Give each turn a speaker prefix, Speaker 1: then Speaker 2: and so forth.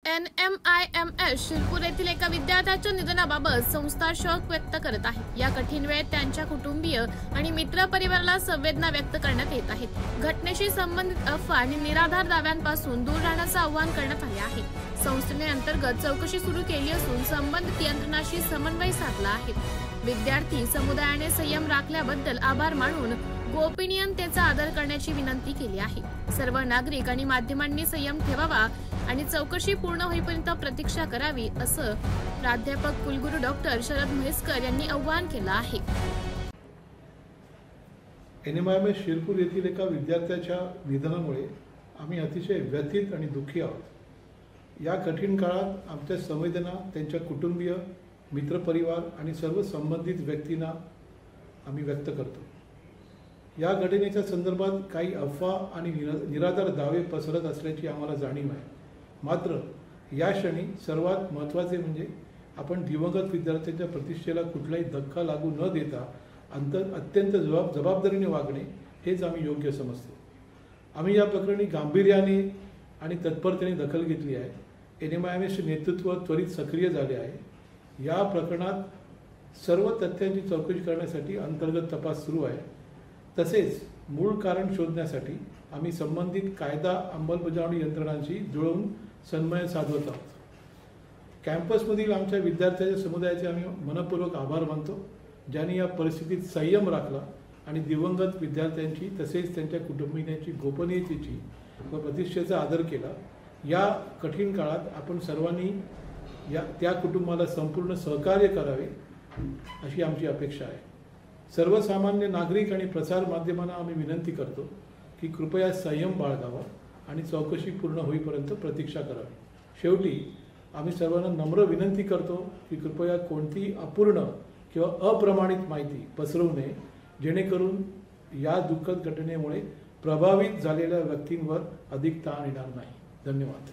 Speaker 1: NMIMS Shirpur येथील एका विद्यार्थ्याच्या निधनाबाबत संस्था शोक व्यक्त करत आहे। या कठीण वेळेत त्यांच्या कुटुंबीय आणि मित्र परिवाराला संवेदना व्यक्त करण्यात येत आहेत। घटनेशी संबंधित अफवा आणि निराधार दाव्यांपासून दूर राहण्याचे आवाहन करण्यात आले आहे। संस्थेने अंतर्गत चौकशी सुरू केली असून संबंधित यंत्रणांशी समन्वय साधला आहे। विद्यार्थी समुदायाने संयम राखल्याबद्दल आभार मानून गोपनीयतेचा आदर करण्याची विनंती केली आहे। सर्व नागरिक आणि माध्यमांनी संयम ठेवावा आणि चौकशी पूर्ण होईपर्यंत प्रतीक्षा करावी असं प्राध्यापक कुलगुरू डॉक्टर शरद म्हैसकर यांनी आवाहन केलं आहे।
Speaker 2: NMIMS शिरपूर येथील एका विद्यार्थ्याच्या निधनामुळे आम्ही अतिशय व्यथित आणि दुःखी आहोत। या कठीण काळात आमच्या संवेदना त्यांच्या कुटुंबीय, मित्रपरिवार आणि सर्व संबंधित व्यक्तींना आम्ही व्यक्त करतो। या घटनेच्या संदर्भात काही अफवा आणि निराधार दावे पसरत असल्याची आम्हाला जाणीव आहे। मात्र या क्षणी सर्वात महत्त्वाचे म्हणजे आपण दिवंगत विद्यार्थ्यांच्या प्रतिष्ठेला कुठलाही धक्का लागू न देता अत्यंत जबाबदारीने वागणे हेच आम्ही योग्य समजतो। आम्ही या प्रकरणी गांभीर्याने आणि तत्परतेने दखल घेतली आहे। NMIMS नेतृत्व त्वरित सक्रिय झाले आहे। या प्रकरणात सर्व तथ्यांची चौकशी करण्यासाठी अंतर्गत तपास सुरू आहे। तसेच मूळ कारण शोधण्यासाठी आम्ही संबंधित कायदा अंमलबजावणी यंत्रणांशी जुळवून समन्वय साधवत आहोत। कॅम्पसमधील आमच्या विद्यार्थ्यांच्या समुदायाचे आम्ही मनपूर्वक आभार मानतो, ज्यांनी या परिस्थितीत संयम राखला आणि दिवंगत विद्यार्थ्यांची तसेच त्यांच्या कुटुंबियांची गोपनीयतेची व प्रतिष्ठेचा आदर केला। या कठीण काळात आपण सर्वांनी त्या कुटुंबाला संपूर्ण सहकार्य करावे अशी आमची अपेक्षा आहे। सर्वसामान्य नागरिक आणि प्रसार माध्यमांना आम्ही विनंती करतो की कृपया संयम बाळगावा आणि चौकशी पूर्ण होईपर्यंत प्रतीक्षा करावी। शेवटी आम्ही सर्वांना नम्र विनंती करतो की कृपया कोणतीही अपूर्ण किंवा अप्रमाणित माहिती पसरवू नये, जेणेकरून या दुःखद घटनेमुळे प्रभावित झालेल्या व्यक्तींवर अधिक ताण येणार नाही। धन्यवाद।